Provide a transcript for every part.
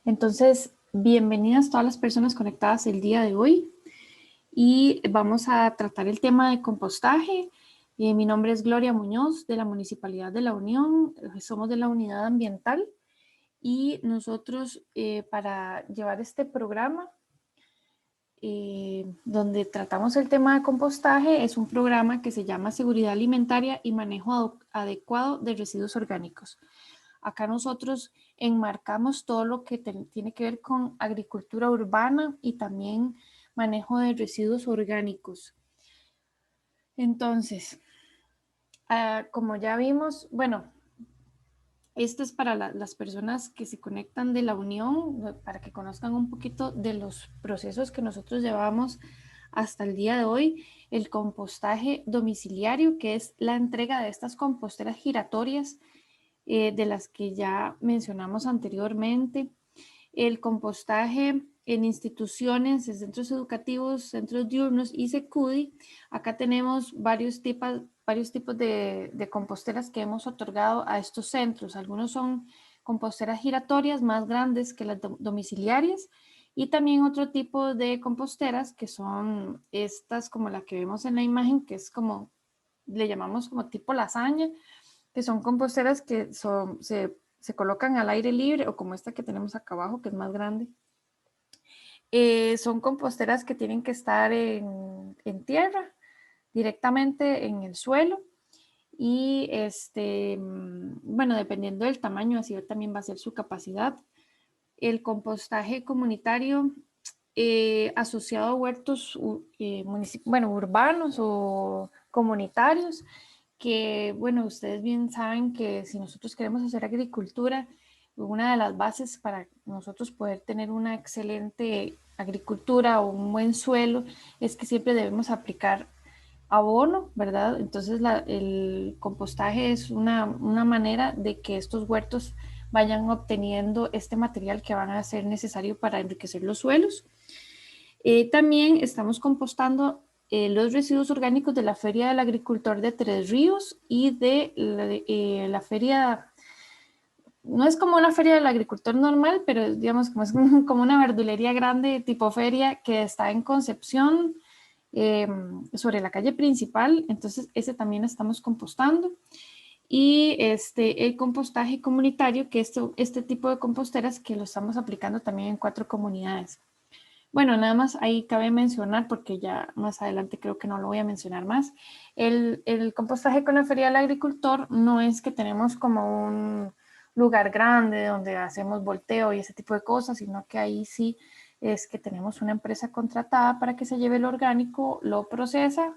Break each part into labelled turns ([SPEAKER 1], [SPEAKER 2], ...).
[SPEAKER 1] Entonces, bienvenidas todas las personas conectadas el día de hoy y vamos a tratar el tema de compostaje. Mi nombre es Gloria Muñoz de la Municipalidad de La Unión, somos de la Unidad Ambiental y nosotros para llevar este programa donde tratamos el tema de compostaje es un programa que se llama Seguridad Alimentaria y Manejo Adecuado de Residuos Orgánicos. Acá nosotros enmarcamos todo lo que tiene que ver con agricultura urbana y también manejo de residuos orgánicos. Entonces, como ya vimos, bueno, esto es para las personas que se conectan de la Unión, para que conozcan un poquito de los procesos que nosotros llevamos hasta el día de hoy. El compostaje domiciliario, que es la entrega de estas composteras giratorias de las que ya mencionamos anteriormente. El compostaje en instituciones, en centros educativos, centros diurnos y SECUDI. Acá tenemos varios tipos de composteras que hemos otorgado a estos centros. Algunos son composteras giratorias más grandes que las domiciliarias y también otro tipo de composteras que son estas como la que vemos en la imagen, que es como, le llamamos como tipo lasaña, que son composteras que se colocan al aire libre o como esta que tenemos acá abajo, que es más grande. Son composteras que tienen que estar en tierra, directamente en el suelo. Y bueno, dependiendo del tamaño, así también va a ser su capacidad. El compostaje comunitario asociado a huertos bueno, urbanos o comunitarios, que bueno, ustedes bien saben que si nosotros queremos hacer agricultura, una de las bases para nosotros poder tener una excelente agricultura o un buen suelo es que siempre debemos aplicar abono, ¿verdad? Entonces el compostaje es una manera de que estos huertos vayan obteniendo este material que van a ser necesario para enriquecer los suelos. También estamos compostando los residuos orgánicos de la Feria del Agricultor de Tres Ríos y de la feria, no es como una feria del agricultor normal, pero digamos como es como una verdulería grande tipo feria que está en Concepción, sobre la calle principal. Entonces ese también estamos compostando. Y el compostaje comunitario, que este tipo de composteras que lo estamos aplicando también en 4 comunidades. Bueno, nada más ahí cabe mencionar, porque ya más adelante creo que no lo voy a mencionar más, el compostaje con la Feria del Agricultor no es que tenemos como un lugar grande donde hacemos volteo y ese tipo de cosas, sino que ahí sí es que tenemos una empresa contratada para que se lleve el orgánico, lo procesa.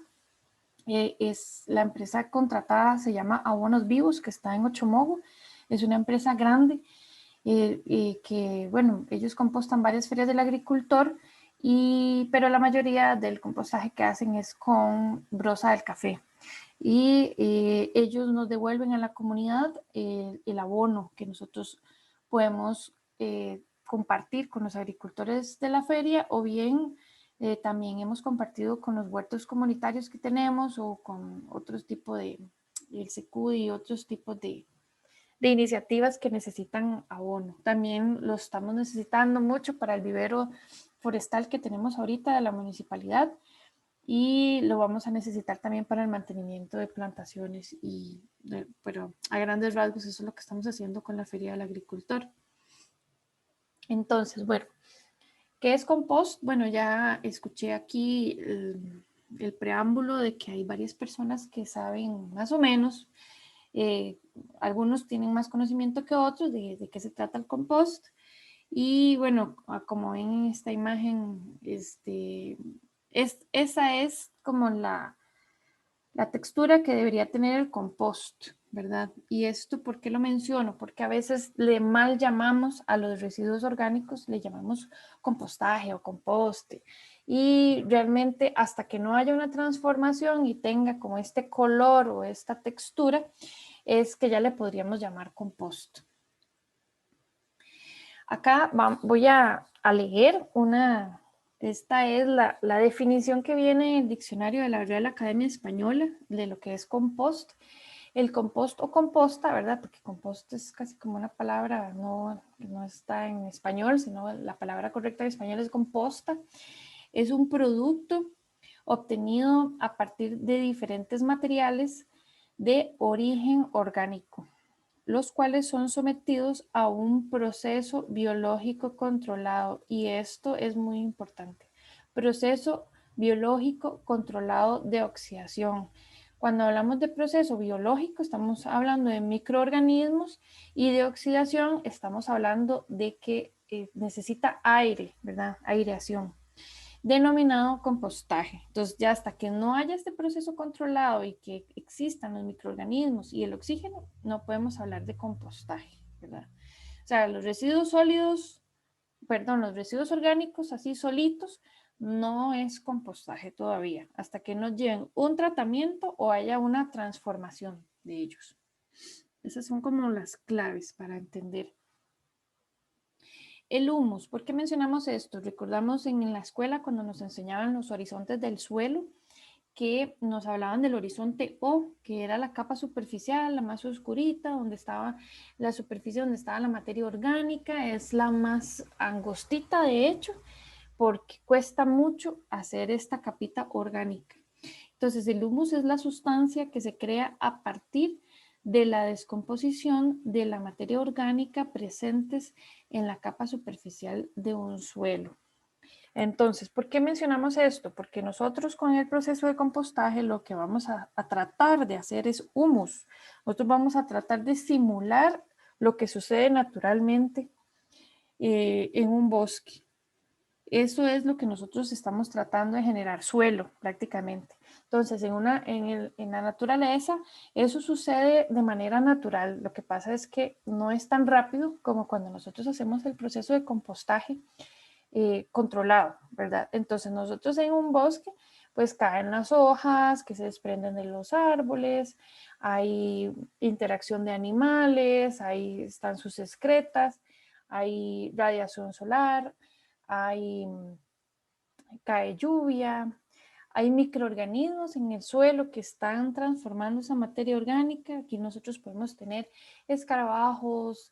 [SPEAKER 1] Es la empresa contratada, se llama Abonos Vivos, que está en Ochomogo. Es una empresa grande que, bueno, ellos compostan varias ferias del agricultor, pero la mayoría del compostaje que hacen es con brosa del café. Y ellos nos devuelven a la comunidad el abono que nosotros podemos compartir con los agricultores de la feria, o bien también hemos compartido con los huertos comunitarios que tenemos o con otros tipos el SECUD y otros tipos de iniciativas que necesitan abono. También lo estamos necesitando mucho para el vivero forestal que tenemos ahorita de la municipalidad, y lo vamos a necesitar también para el mantenimiento de plantaciones pero a grandes rasgos eso es lo que estamos haciendo con la Feria del Agricultor. Entonces, bueno, ¿qué es compost? Bueno, ya escuché aquí el preámbulo de que hay varias personas que saben más o menos. eh, Algunos tienen más conocimiento que otros de qué se trata el compost. Y bueno, como ven en esta imagen, esa es como la textura que debería tener el compost, ¿verdad? Y esto, ¿por qué lo menciono? Porque a veces le mal llamamos a los residuos orgánicos, le llamamos compostaje o composte. Y realmente hasta que no haya una transformación y tenga como este color o esta textura, es que ya le podríamos llamar compost. Acá voy a leer esta es la definición que viene en el diccionario de la Real Academia Española de lo que es compost. El compost o composta, ¿verdad? Porque compost es casi como una palabra, no está en español, sino la palabra correcta en español es composta. Es un producto obtenido a partir de diferentes materiales de origen orgánico, los cuales son sometidos a un proceso biológico controlado. Y esto es muy importante. Proceso biológico controlado de oxidación. Cuando hablamos de proceso biológico, estamos hablando de microorganismos, y de oxidación estamos hablando de que necesita aire, ¿verdad? Aireación, denominado compostaje. Entonces, ya hasta que no haya este proceso controlado y que existan los microorganismos y el oxígeno, no podemos hablar de compostaje, ¿verdad? O sea, los residuos sólidos, perdón, los residuos orgánicos así solitos, no es compostaje todavía, hasta que no lleven un tratamiento o haya una transformación de ellos. Esas son como las claves para entender. El humus, ¿por qué mencionamos esto? Recordamos en la escuela cuando nos enseñaban los horizontes del suelo, que nos hablaban del horizonte O, que era la capa superficial, la más oscurita, donde estaba la superficie, donde estaba la materia orgánica, es la más angostita de hecho, porque cuesta mucho hacer esta capita orgánica. Entonces, el humus es la sustancia que se crea a partir de la descomposición de la materia orgánica presentes en la capa superficial de un suelo. Entonces, ¿por qué mencionamos esto? Porque nosotros con el proceso de compostaje lo que vamos a tratar de hacer es humus. Nosotros vamos a tratar de simular lo que sucede naturalmente en un bosque. Eso es lo que nosotros estamos tratando de generar, suelo prácticamente. Entonces, en la naturaleza, eso sucede de manera natural. Lo que pasa es que no es tan rápido como cuando nosotros hacemos el proceso de compostaje controlado, ¿verdad? Entonces, nosotros en un bosque, pues caen las hojas que se desprenden de los árboles, hay interacción de animales, ahí están sus excretas, hay radiación solar, hay, cae lluvia, hay microorganismos en el suelo que están transformando esa materia orgánica. Aquí nosotros podemos tener escarabajos,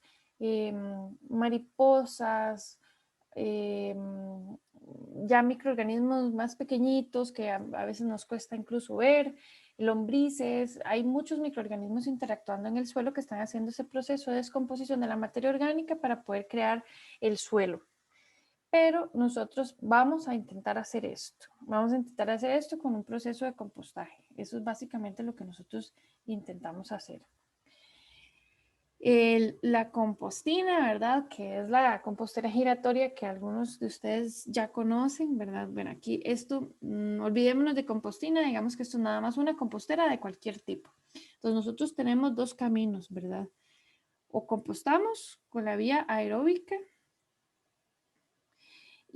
[SPEAKER 1] mariposas, ya microorganismos más pequeñitos que a veces nos cuesta incluso ver, lombrices. Hay muchos microorganismos interactuando en el suelo que están haciendo ese proceso de descomposición de la materia orgánica para poder crear el suelo. Pero nosotros vamos a intentar hacer esto. Vamos a intentar hacer esto con un proceso de compostaje. Eso es básicamente lo que nosotros intentamos hacer. La compostina, ¿verdad? Que es la compostera giratoria que algunos de ustedes ya conocen, ¿verdad? Bueno, aquí esto, olvidémonos de compostina, digamos que esto es nada más una compostera de cualquier tipo. Entonces nosotros tenemos dos caminos, ¿verdad? O compostamos con la vía aeróbica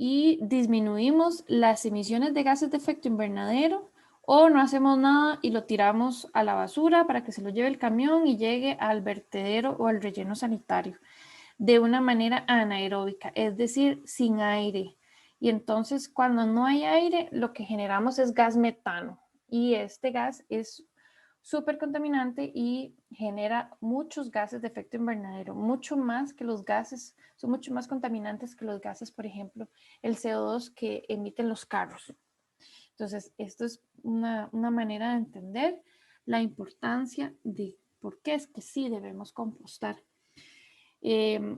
[SPEAKER 1] y disminuimos las emisiones de gases de efecto invernadero, o no hacemos nada y lo tiramos a la basura para que se lo lleve el camión y llegue al vertedero o al relleno sanitario de una manera anaeróbica, es decir, sin aire. Y entonces cuando no hay aire, lo que generamos es gas metano, y este gas es súper contaminante y genera muchos gases de efecto invernadero, mucho más que los gases, son mucho más contaminantes que los gases, por ejemplo, el CO2 que emiten los carros. Entonces, esto es una manera de entender la importancia de por qué es que sí debemos compostar.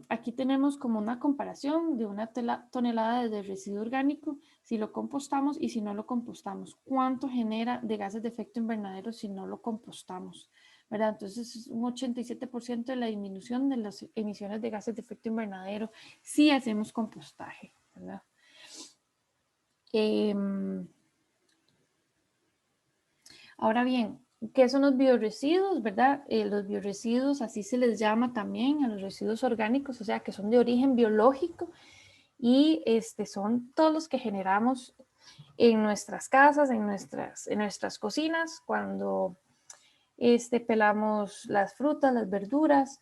[SPEAKER 1] Aquí tenemos como una comparación de una tonelada de residuo orgánico, si lo compostamos y si no lo compostamos. ¿Cuánto genera de gases de efecto invernadero si no lo compostamos? ¿Verdad? Entonces es un 87% de la disminución de las emisiones de gases de efecto invernadero si hacemos compostaje, ¿verdad? Ahora bien, ¿qué son los bioresiduos, verdad? Los bioresiduos, así se les llama también a los residuos orgánicos, o sea, que son de origen biológico, y son todos los que generamos en nuestras casas, en nuestras cocinas, cuando pelamos las frutas, las verduras.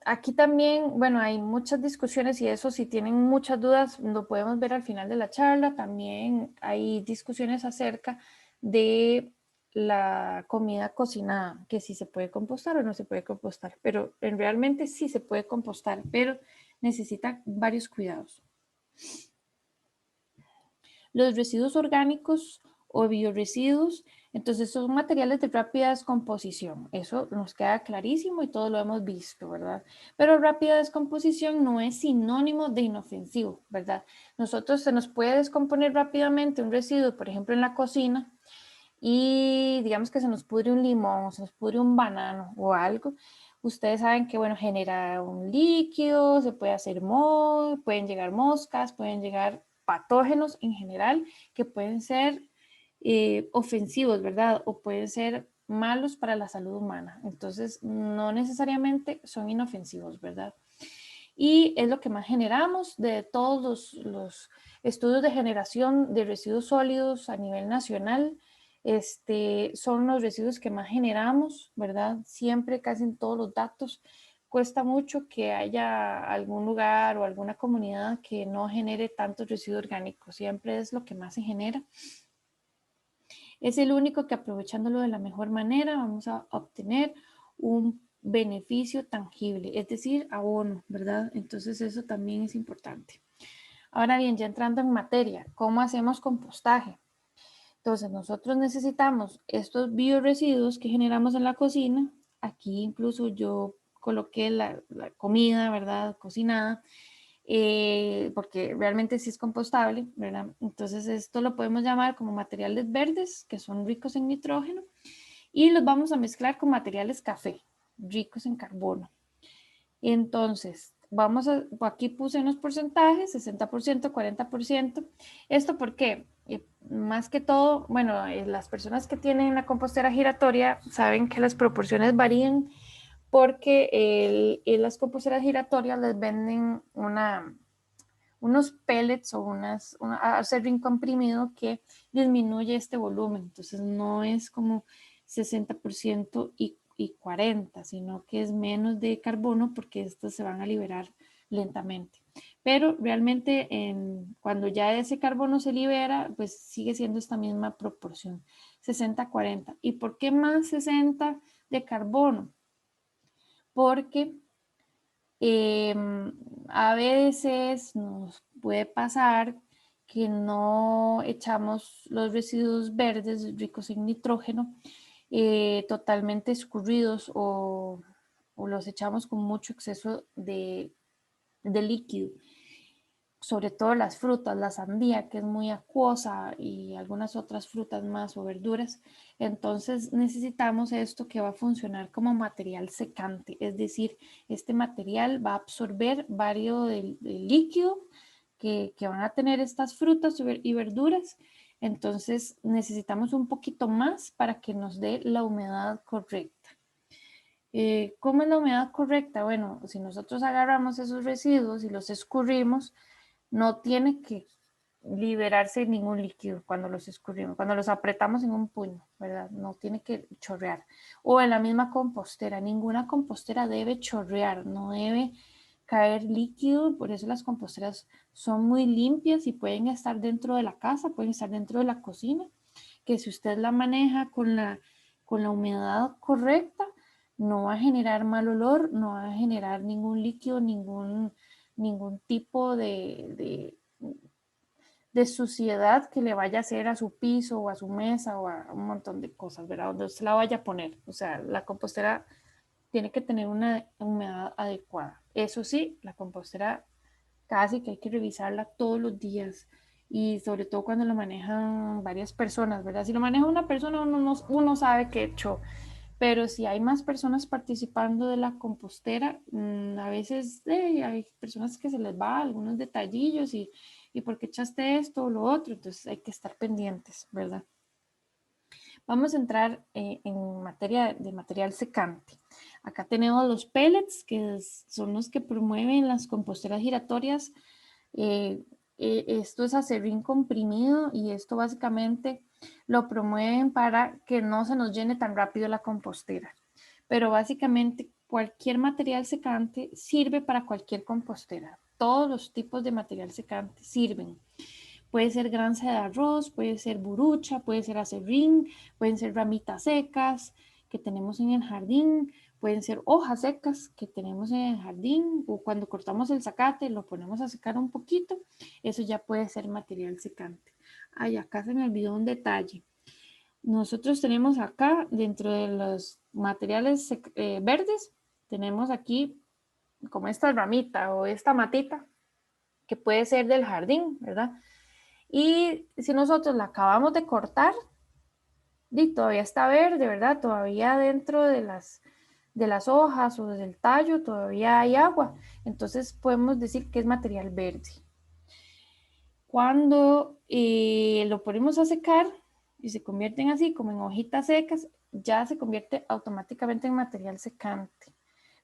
[SPEAKER 1] Aquí también, bueno, hay muchas discusiones, y eso, si tienen muchas dudas, lo podemos ver al final de la charla. También hay discusiones acerca de la comida cocinada, que si se puede compostar o no se puede compostar, pero realmente sí se puede compostar, pero necesita varios cuidados. Los residuos orgánicos o bioresiduos, entonces son materiales de rápida descomposición. Eso nos queda clarísimo y todo lo hemos visto, ¿verdad? Pero rápida descomposición no es sinónimo de inofensivo, ¿verdad? Nosotros se nos puede descomponer rápidamente un residuo, por ejemplo, en la cocina, y digamos que se nos pudre un limón, se nos pudre un banano o algo. Ustedes saben que, bueno, genera un líquido, se puede hacer moho, pueden llegar moscas, pueden llegar patógenos en general que pueden ser ofensivos, ¿verdad? O pueden ser malos para la salud humana. Entonces, no necesariamente son inofensivos, ¿verdad? Y es lo que más generamos de todos los estudios de generación de residuos sólidos a nivel nacional. Son los residuos que más generamos, ¿verdad? Siempre, casi en todos los datos, cuesta mucho que haya algún lugar o alguna comunidad que no genere tantos residuos orgánicos. Siempre es lo que más se genera. Es el único que, aprovechándolo de la mejor manera, vamos a obtener un beneficio tangible, es decir, abono, ¿verdad? Entonces eso también es importante. Ahora bien, ya entrando en materia, ¿cómo hacemos compostaje? Entonces nosotros necesitamos estos bioresiduos que generamos en la cocina. Aquí incluso yo coloqué la comida, ¿verdad? Cocinada, porque realmente sí es compostable, ¿verdad? Entonces esto lo podemos llamar como materiales verdes, que son ricos en nitrógeno, y los vamos a mezclar con materiales café, ricos en carbono. Entonces, aquí puse unos porcentajes, 60%, 40%. ¿Esto por qué? Más que todo, bueno, las personas que tienen una compostera giratoria saben que las proporciones varían porque las composteras giratorias les venden unos pellets o acerrín comprimido que disminuye este volumen. Entonces no es como 60% y 40, sino que es menos de carbono porque estos se van a liberar lentamente. Pero realmente cuando ya ese carbono se libera, pues sigue siendo esta misma proporción, 60-40. ¿Y por qué más 60 de carbono? Porque a veces nos puede pasar que no echamos los residuos verdes ricos en nitrógeno totalmente escurridos o los echamos con mucho exceso de líquido, sobre todo las frutas, la sandía, que es muy acuosa, y algunas otras frutas más o verduras. Entonces necesitamos esto que va a funcionar como material secante, es decir, este material va a absorber varios del líquido que van a tener estas frutas y verduras. Entonces necesitamos un poquito más para que nos dé la humedad correcta. ¿Cómo es la humedad correcta? Bueno, si nosotros agarramos esos residuos y los escurrimos, no tiene que liberarse ningún líquido cuando los escurrimos, cuando los apretamos en un puño, ¿verdad? No tiene que chorrear. O en la misma compostera, ninguna compostera debe chorrear, no debe caer líquido, por eso las composteras son muy limpias y pueden estar dentro de la casa, pueden estar dentro de la cocina, que si usted la maneja con la humedad correcta, no va a generar mal olor, no va a generar ningún líquido, ningún tipo de suciedad que le vaya a hacer a su piso o a su mesa o a un montón de cosas, ¿verdad? Donde usted la vaya a poner. O sea, la compostera tiene que tener una humedad adecuada. Eso sí, la compostera casi que hay que revisarla todos los días y sobre todo cuando lo manejan varias personas, ¿verdad? Si lo maneja una persona, uno sabe qué echó, pero si hay más personas participando de la compostera, a veces hay personas que se les va algunos detallillos y por qué echaste esto o lo otro, entonces hay que estar pendientes, ¿verdad? Vamos a entrar en materia de material secante. Acá tenemos los pellets, que son los que promueven las composteras giratorias. Esto es acerrín comprimido y esto básicamente lo promueven para que no se nos llene tan rápido la compostera. Pero básicamente cualquier material secante sirve para cualquier compostera. Todos los tipos de material secante sirven. Puede ser granza de arroz, puede ser burucha, puede ser aserrín, pueden ser ramitas secas que tenemos en el jardín, pueden ser hojas secas que tenemos en el jardín, o cuando cortamos el zacate lo ponemos a secar un poquito, eso ya puede ser material secante. Ay, acá se me olvidó un detalle. Nosotros tenemos acá, dentro de los materiales verdes, tenemos aquí como esta ramita o esta matita que puede ser del jardín, ¿verdad? Y si nosotros la acabamos de cortar, y todavía está verde, ¿verdad? Todavía dentro de las hojas o del tallo todavía hay agua. Entonces podemos decir que es material verde. Cuando lo ponemos a secar y se convierten así como en hojitas secas, ya se convierte automáticamente en material secante.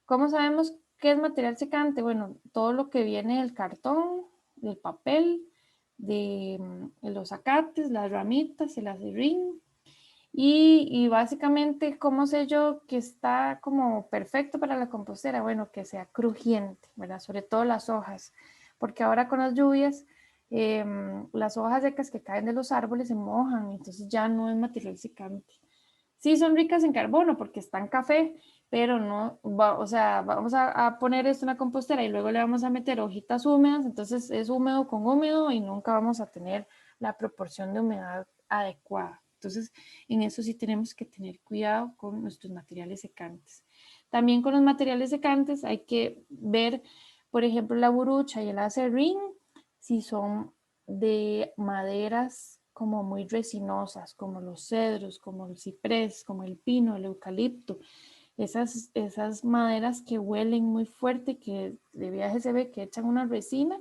[SPEAKER 1] ¿Cómo sabemos qué es material secante? Bueno, todo lo que viene del cartón, del papel, de los zacates, las ramitas, el acerrín. Y básicamente, ¿cómo sé yo que está como perfecto para la compostera? Bueno, que sea crujiente, ¿verdad? Sobre todo las hojas, porque ahora con las lluvias, las hojas secas que caen de los árboles se mojan, entonces ya no es material secante. Sí son ricas en carbono porque están café, pero no, o sea, vamos a poner esto en la compostera y luego le vamos a meter hojitas húmedas, entonces es húmedo con húmedo y nunca vamos a tener la proporción de humedad adecuada. Entonces, en eso sí tenemos que tener cuidado con nuestros materiales secantes. También con los materiales secantes hay que ver, por ejemplo, la burucha y el acerrín, si son de maderas como muy resinosas, como los cedros, como el ciprés, como el pino, el eucalipto. Esas maderas que huelen muy fuerte, que de viaje se ve que echan una resina.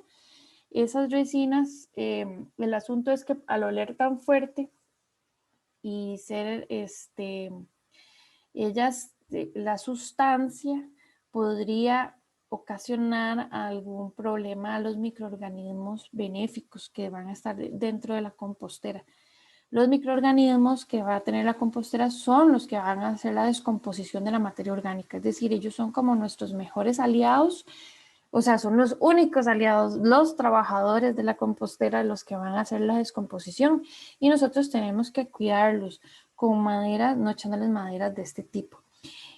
[SPEAKER 1] Esas resinas, el asunto es que al oler tan fuerte y ser ellas, la sustancia podría ocasionar algún problema a los microorganismos benéficos que van a estar dentro de la compostera. Los microorganismos que va a tener la compostera son los que van a hacer la descomposición de la materia orgánica, es decir, ellos son como nuestros mejores aliados, o sea, son los únicos aliados, los trabajadores de la compostera, los que van a hacer la descomposición y nosotros tenemos que cuidarlos con maderas, no echándoles maderas de este tipo.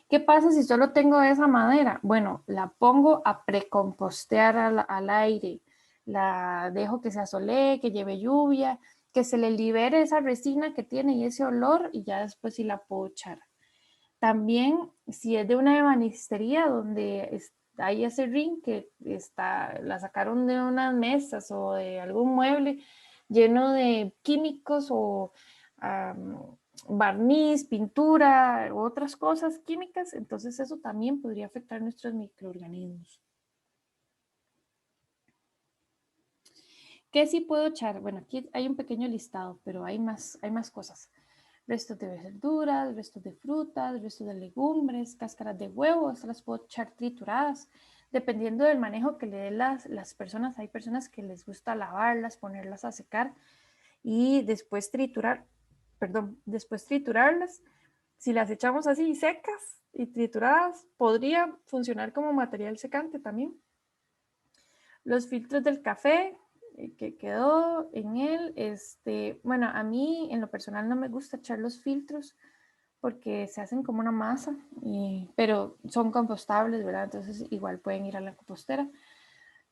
[SPEAKER 1] ¿Qué pasa si solo tengo esa madera? Bueno, la pongo a precompostear al aire, la dejo que se asolee, que lleve lluvia, que se le libere esa resina que tiene y ese olor y ya después sí la puedo echar. También si es de una ebanistería donde hay ese ring que la sacaron de unas mesas o de algún mueble lleno de químicos o barniz, pintura, u otras cosas químicas, entonces eso también podría afectar nuestros microorganismos. ¿Qué sí puedo echar? Bueno, aquí hay un pequeño listado, pero hay más cosas. Restos de verduras, restos de frutas, restos de legumbres, cáscaras de huevo, estas las puedo echar trituradas. Dependiendo del manejo que le den las personas, hay personas que les gusta lavarlas, ponerlas a secar y después después triturarlas. Si las echamos así secas y trituradas, podría funcionar como material secante también. Los filtros del café que quedó en él, bueno, a mí en lo personal no me gusta echar los filtros porque se hacen como una masa, pero son compostables, ¿verdad? Entonces igual pueden ir a la compostera.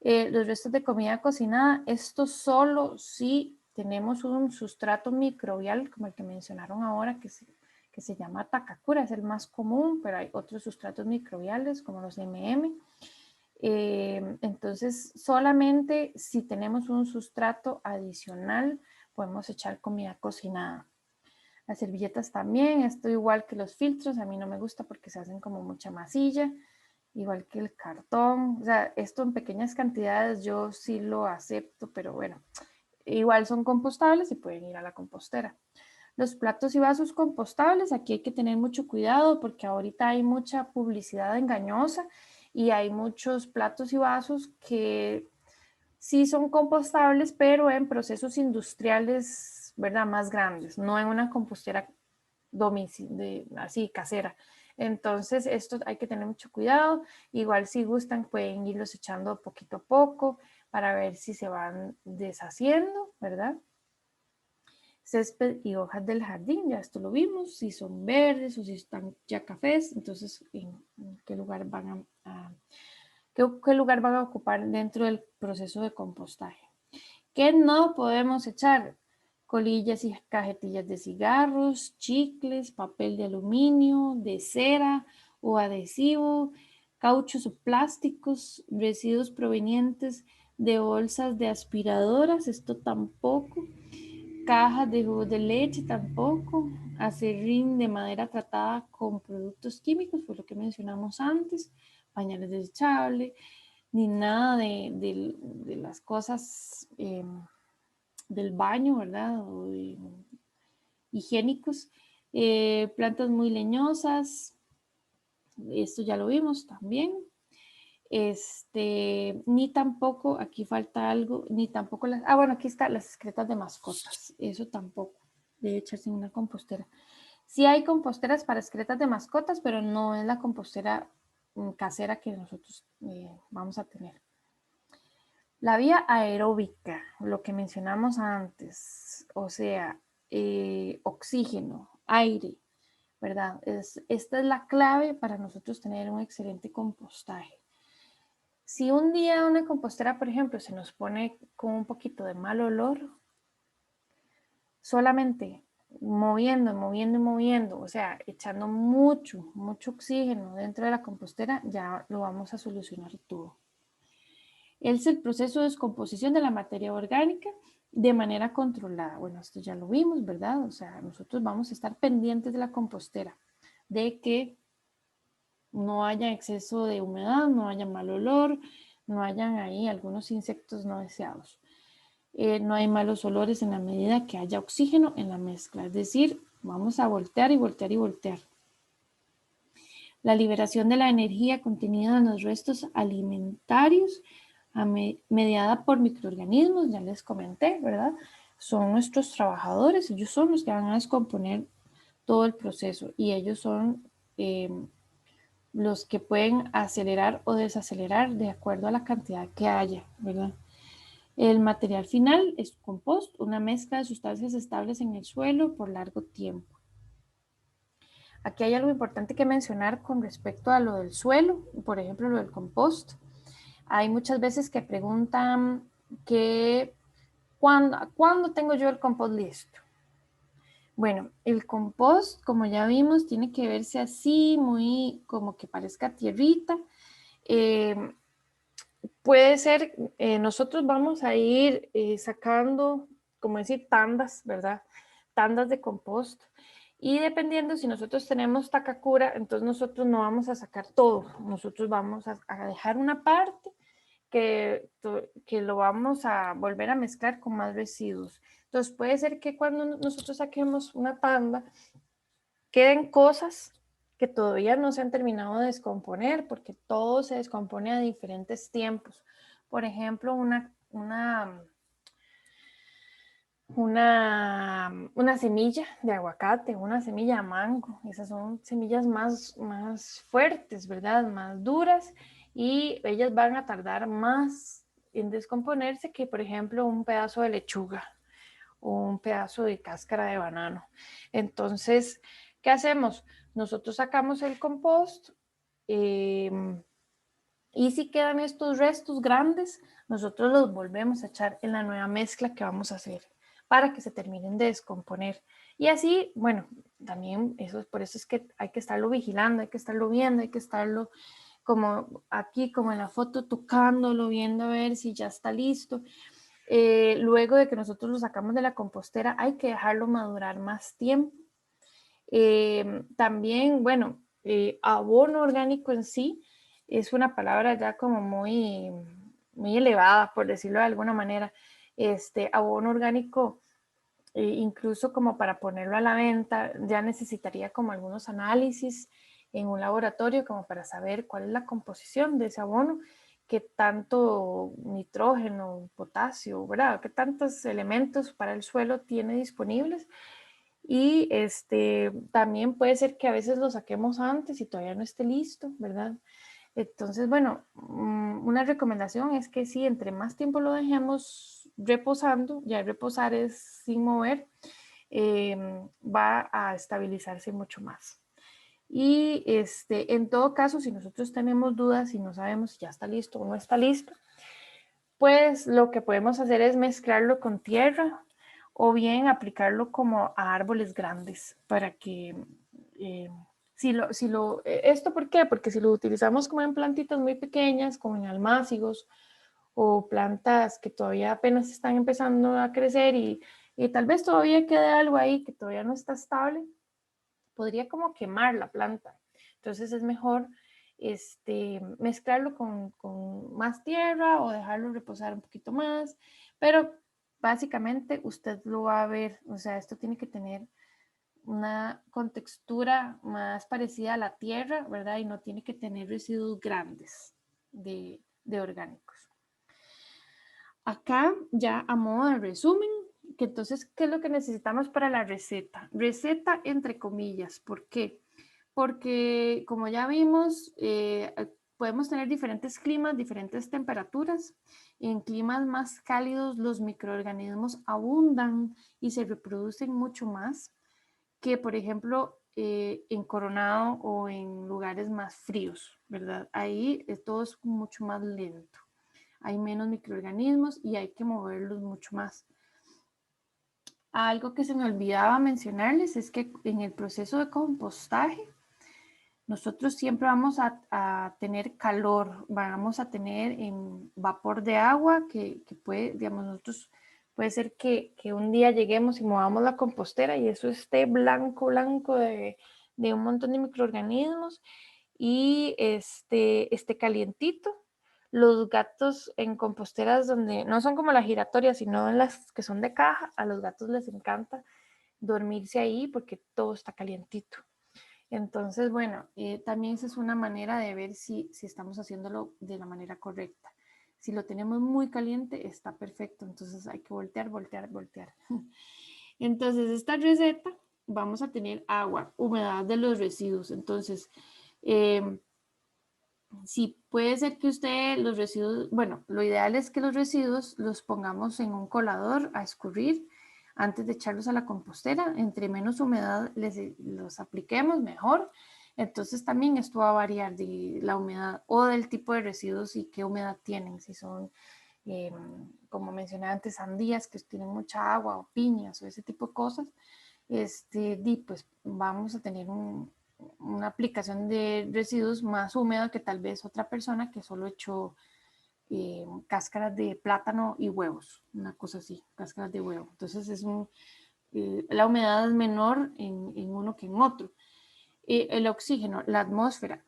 [SPEAKER 1] Los restos de comida cocinada, esto solo si tenemos un sustrato microbial como el que mencionaron ahora, que se llama Takakura, es el más común, pero hay otros sustratos microbiales como los MM. Entonces, solamente si tenemos un sustrato adicional, podemos echar comida cocinada. Las servilletas también, esto igual que los filtros, a mí no me gusta porque se hacen como mucha masilla, igual que el cartón, o sea, esto en pequeñas cantidades yo sí lo acepto, pero bueno, igual son compostables y pueden ir a la compostera. Los platos y vasos compostables, aquí hay que tener mucho cuidado porque ahorita hay mucha publicidad engañosa y hay muchos platos y vasos que sí son compostables, pero en procesos industriales, ¿verdad? Más grandes, no en una compostera así casera. Entonces, esto hay que tener mucho cuidado. Igual si gustan, pueden irlos echando poquito a poco. para ver si se van deshaciendo, ¿verdad? Césped y hojas del jardín, ya esto lo vimos, si son verdes o si están ya cafés, entonces en qué lugar van qué lugar van a ocupar dentro del proceso de compostaje. ¿Qué no podemos echar? Colillas y cajetillas de cigarros, chicles, papel de aluminio, de cera o adhesivo, cauchos o plásticos, residuos provenientes de bolsas de aspiradoras, esto tampoco, cajas de jugos de leche tampoco, acerrín de madera tratada con productos químicos, fue lo que mencionamos antes, pañales desechables, ni nada de las cosas del baño, ¿verdad? Higiénicos, plantas muy leñosas, esto ya lo vimos también. Ni tampoco, aquí falta algo, ni tampoco bueno, aquí están las excretas de mascotas, eso tampoco debe echarse en una compostera. Sí hay composteras para excretas de mascotas, pero no es la compostera casera que nosotros vamos a tener. La vía aeróbica, lo que mencionamos antes, o sea, oxígeno, aire, ¿verdad? Esta es la clave para nosotros tener un excelente compostaje. Si un día una compostera, por ejemplo, se nos pone con un poquito de mal olor, solamente moviendo, o sea, echando mucho oxígeno dentro de la compostera, ya lo vamos a solucionar todo. Es el proceso de descomposición de la materia orgánica de manera controlada. Bueno, esto ya lo vimos, ¿verdad? O sea, nosotros vamos a estar pendientes de la compostera, de que no haya exceso de humedad, no haya mal olor, no hayan ahí algunos insectos no deseados. No hay malos olores en la medida que haya oxígeno en la mezcla, es decir, vamos a voltear y voltear y voltear. La liberación de la energía contenida en los restos alimentarios mediada por microorganismos, ya les comenté, ¿verdad? Son nuestros trabajadores, ellos son los que van a descomponer todo el proceso y ellos son los que pueden acelerar o desacelerar de acuerdo a la cantidad que haya, ¿verdad? El material final es compost, una mezcla de sustancias estables en el suelo por largo tiempo. Aquí hay algo importante que mencionar con respecto a lo del suelo, por ejemplo, lo del compost. Hay muchas veces que preguntan que ¿cuándo tengo yo el compost listo? Bueno, el compost, como ya vimos, tiene que verse así, muy como que parezca tierrita. Puede ser, nosotros vamos a ir sacando, como decir, tandas, ¿verdad? Tandas de compost. Y dependiendo si nosotros tenemos Takakura, entonces nosotros no vamos a sacar todo. Nosotros vamos a dejar una parte que lo vamos a volver a mezclar con más residuos. Entonces puede ser que cuando nosotros saquemos una tanda, queden cosas que todavía no se han terminado de descomponer, porque todo se descompone a diferentes tiempos. Por ejemplo, una semilla de aguacate, una semilla de mango, esas son semillas más fuertes, ¿verdad? Más duras, y ellas van a tardar más en descomponerse que, por ejemplo, un pedazo de lechuga o un pedazo de cáscara de banano. Entonces, ¿qué hacemos? Nosotros sacamos el compost y si quedan estos restos grandes, nosotros los volvemos a echar en la nueva mezcla que vamos a hacer para que se terminen de descomponer. Y así, bueno, también por eso es que hay que estarlo vigilando, hay que estarlo viendo, hay que estarlo como aquí, como en la foto, tocándolo, viendo a ver si ya está listo. Luego de que nosotros lo sacamos de la compostera, hay que dejarlo madurar más tiempo. También, bueno, abono orgánico en sí es una palabra ya como muy elevada, por decirlo de alguna manera. Abono orgánico, incluso como para ponerlo a la venta, ya necesitaría como algunos análisis en un laboratorio como para saber cuál es la composición de ese abono, qué tanto nitrógeno, potasio, ¿verdad? Qué tantos elementos para el suelo tiene disponibles. Y también puede ser que a veces lo saquemos antes y todavía no esté listo, ¿verdad? Entonces, bueno, una recomendación es que sí, entre más tiempo lo dejemos reposando, ya reposar es sin mover, va a estabilizarse mucho más. Y en todo caso, si nosotros tenemos dudas y no sabemos si ya está listo o no está listo, pues lo que podemos hacer es mezclarlo con tierra o bien aplicarlo como a árboles grandes para que, ¿esto por qué? Porque si lo utilizamos como en plantitas muy pequeñas, como en almácigos o plantas que todavía apenas están empezando a crecer y tal vez todavía quede algo ahí que todavía no está estable, podría como quemar la planta. Entonces es mejor mezclarlo con más tierra o dejarlo reposar un poquito más, pero básicamente usted lo va a ver, o sea, esto tiene que tener una contextura más parecida a la tierra, ¿verdad? Y no tiene que tener residuos grandes de orgánicos. Acá ya a modo de resumen, que entonces, ¿qué es lo que necesitamos para la receta? Receta entre comillas, ¿por qué? Porque como ya vimos, podemos tener diferentes climas, diferentes temperaturas. En climas más cálidos los microorganismos abundan y se reproducen mucho más que, por ejemplo, en Coronado o en lugares más fríos, ¿verdad? Ahí todo es mucho más lento. Hay menos microorganismos y hay que moverlos mucho más. Algo que se me olvidaba mencionarles es que en el proceso de compostaje, nosotros siempre vamos a tener calor, vamos a tener vapor de agua que puede, digamos, nosotros puede ser que un día lleguemos y movamos la compostera y eso esté blanco, blanco de un montón de microorganismos y esté calientito. Los gatos en composteras donde no son como las giratorias, sino en las que son de caja, a los gatos les encanta dormirse ahí porque todo está calientito. Entonces, bueno, también esa es una manera de ver si estamos haciéndolo de la manera correcta. Si lo tenemos muy caliente, está perfecto. Entonces hay que voltear, voltear, voltear. Entonces, esta receta vamos a tener agua, humedad de los residuos. Entonces, sí, puede ser que usted los residuos, bueno, lo ideal es que los residuos los pongamos en un colador a escurrir antes de echarlos a la compostera. Entre menos humedad los apliquemos, mejor. Entonces también esto va a variar de la humedad o del tipo de residuos y qué humedad tienen. Si son, como mencioné antes, sandías que tienen mucha agua o piñas o ese tipo de cosas, pues vamos a tener una aplicación de residuos más húmeda que tal vez otra persona que solo echó cáscaras de plátano y huevos, una cosa así, cáscaras de huevo. Entonces la humedad es menor en uno que en otro. El oxígeno, la atmósfera,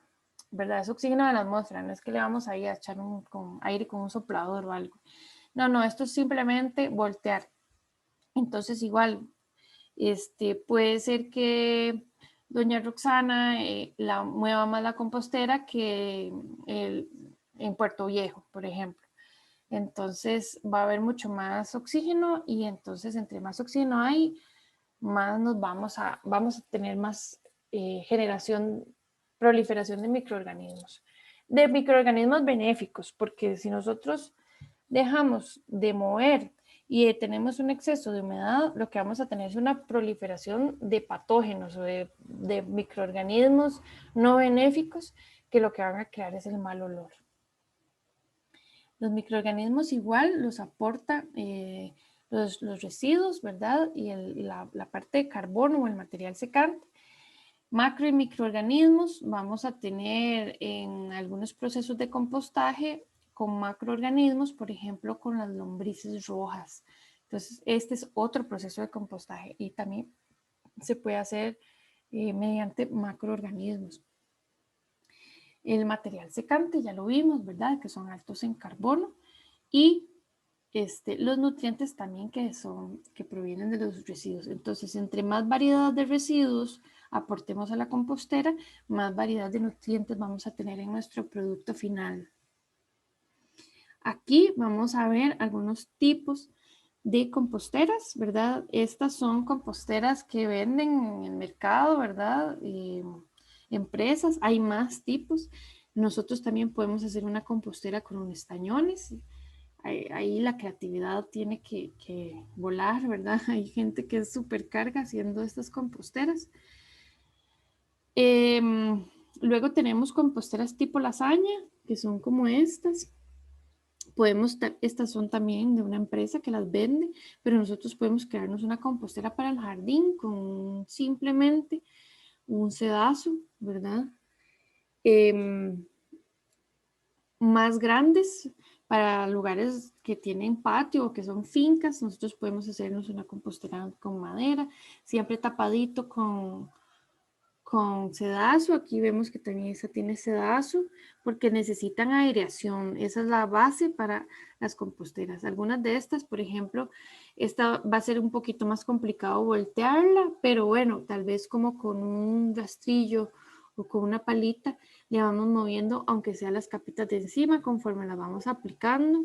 [SPEAKER 1] ¿verdad? Es oxígeno de la atmósfera, no es que le vamos a ir a echar con aire con un soplador o algo. No, esto es simplemente voltear. Entonces igual, puede ser que doña Roxana la mueva más la compostera que en Puerto Viejo, por ejemplo. Entonces va a haber mucho más oxígeno y entonces entre más oxígeno hay, más vamos a tener más generación, proliferación de microorganismos benéficos, porque si nosotros dejamos de mover y tenemos un exceso de humedad, lo que vamos a tener es una proliferación de patógenos o de microorganismos no benéficos que lo que van a crear es el mal olor. Los microorganismos igual los aporta los residuos, ¿verdad? Y la parte de carbono o el material secante. Macro y microorganismos vamos a tener en algunos procesos de compostaje con macroorganismos, por ejemplo, con las lombrices rojas. Entonces, este es otro proceso de compostaje y también se puede hacer mediante macroorganismos. El material secante, ya lo vimos, ¿verdad? Que son altos en carbono y los nutrientes también que provienen de los residuos. Entonces, entre más variedad de residuos aportemos a la compostera, más variedad de nutrientes vamos a tener en nuestro producto final. Aquí vamos a ver algunos tipos de composteras, ¿verdad? Estas son composteras que venden en el mercado, ¿verdad? Empresas, hay más tipos. Nosotros también podemos hacer una compostera con estañones. Ahí la creatividad tiene que volar, ¿verdad? Hay gente que es súper carga haciendo estas composteras. Luego tenemos composteras tipo lasaña, que son como estas. Estas son también de una empresa que las vende, pero nosotros podemos crearnos una compostera para el jardín con simplemente un sedazo, ¿verdad? Em, Más grandes para lugares que tienen patio o que son fincas, nosotros podemos hacernos una compostera con madera, siempre tapadito con sedazo. Aquí vemos que también esa tiene sedazo porque necesitan aireación. Esa es la base para las composteras. Algunas de estas, por ejemplo, esta va a ser un poquito más complicado voltearla, pero bueno, tal vez como con un rastrillo o con una palita le vamos moviendo, aunque sea las capitas de encima, conforme las vamos aplicando.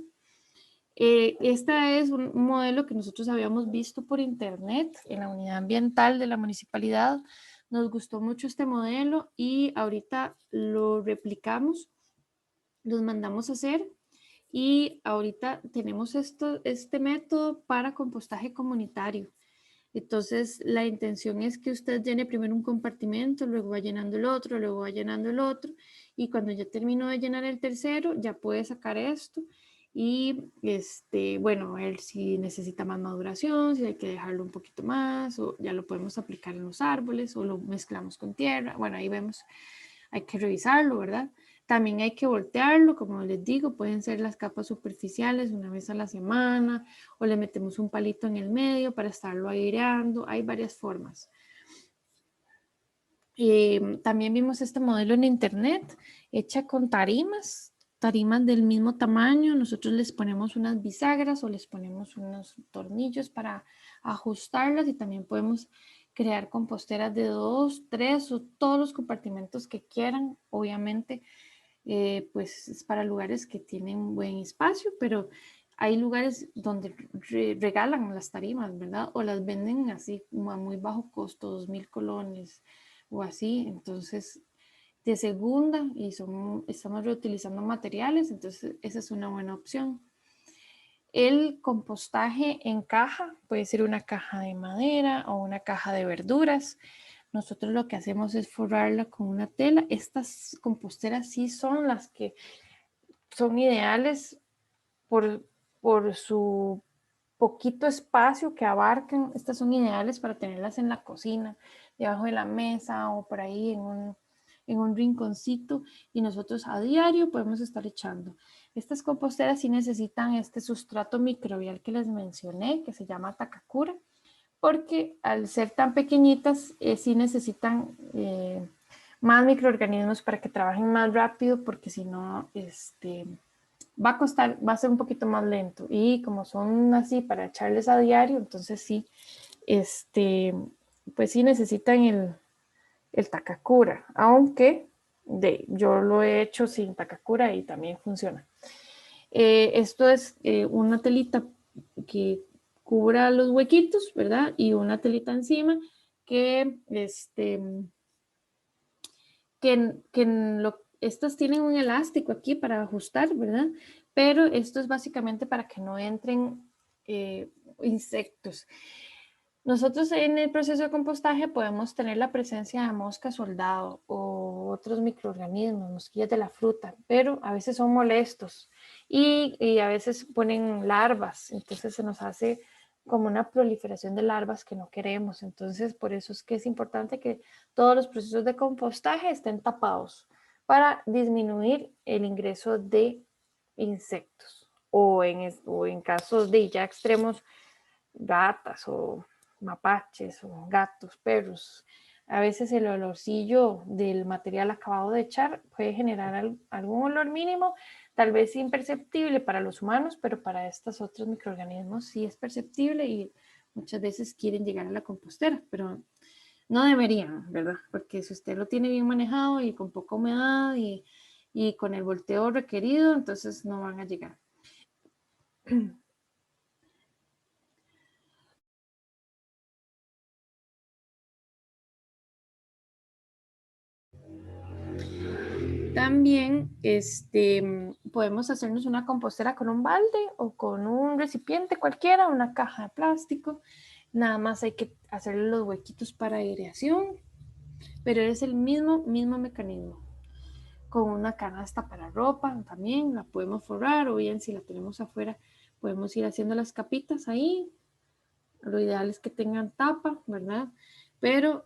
[SPEAKER 1] Esta es un modelo que nosotros habíamos visto por internet en la unidad ambiental de la municipalidad. Nos gustó mucho este modelo y ahorita lo replicamos, los mandamos a hacer y ahorita tenemos este método para compostaje comunitario. Entonces, la intención es que usted llene primero un compartimento, luego va llenando el otro, luego va llenando el otro, y cuando ya terminó de llenar el tercero, ya puede sacar esto y, bueno, a ver si necesita más maduración, si hay que dejarlo un poquito más, o ya lo podemos aplicar en los árboles, o lo mezclamos con tierra. Bueno, ahí vemos, hay que revisarlo, ¿verdad? También hay que voltearlo, como les digo, pueden ser las capas superficiales una vez a la semana, o le metemos un palito en el medio para estarlo aireando. Hay varias formas. También vimos este modelo en internet, hecha con tarimas del mismo tamaño. Nosotros les ponemos unas bisagras o les ponemos unos tornillos para ajustarlas, y también podemos crear composteras de 2, 3 o todos los compartimentos que quieran. Obviamente, pues es para lugares que tienen buen espacio, pero hay lugares donde regalan las tarimas, ¿verdad? O las venden así a muy bajo costo, 2.000 colones o así. Entonces, de segunda, y estamos reutilizando materiales, entonces esa es una buena opción. El compostaje en caja puede ser una caja de madera o una caja de verduras. Nosotros lo que hacemos es forrarla con una tela. Estas composteras sí son las que son ideales por, por su poquito espacio que abarcan. Estas son ideales para tenerlas en la cocina, debajo de la mesa o por ahí en un rinconcito, y nosotros a diario podemos estar echando. Estas composteras sí necesitan este sustrato microbial que les mencioné, que se llama Takakura, porque al ser tan pequeñitas, sí necesitan más microorganismos para que trabajen más rápido, porque si no, va a costar, va a ser un poquito más lento. Y como son así para echarles a diario, entonces sí, pues sí necesitan el Takakura, aunque yo lo he hecho sin Takakura y también funciona. Esto es una telita que cubra los huequitos, ¿verdad? Y una telita encima que, estas tienen un elástico aquí para ajustar, ¿verdad? Pero esto es básicamente para que no entren insectos. Nosotros en el proceso de compostaje podemos tener la presencia de mosca soldado o otros microorganismos, mosquillas de la fruta, pero a veces son molestos y a veces ponen larvas, entonces se nos hace como una proliferación de larvas que no queremos. Entonces, por eso es que es importante que todos los procesos de compostaje estén tapados para disminuir el ingreso de insectos, o en casos de ya extremos, gatas o mapaches o gatos, perros. A veces el olorcillo del material acabado de echar puede generar algún olor mínimo, tal vez imperceptible para los humanos, pero para estos otros microorganismos sí es perceptible, y muchas veces quieren llegar a la compostera, pero no deberían, ¿verdad? Porque si usted lo tiene bien manejado y con poca humedad y con el volteo requerido, entonces no van a llegar. También podemos hacernos una compostera con un balde o con un recipiente cualquiera, una caja de plástico. Nada más hay que hacerle los huequitos para aireación, pero es el mismo mecanismo. Con una canasta para ropa también la podemos forrar, o bien si la tenemos afuera podemos ir haciendo las capitas ahí. Lo ideal es que tengan tapa, ¿verdad? Pero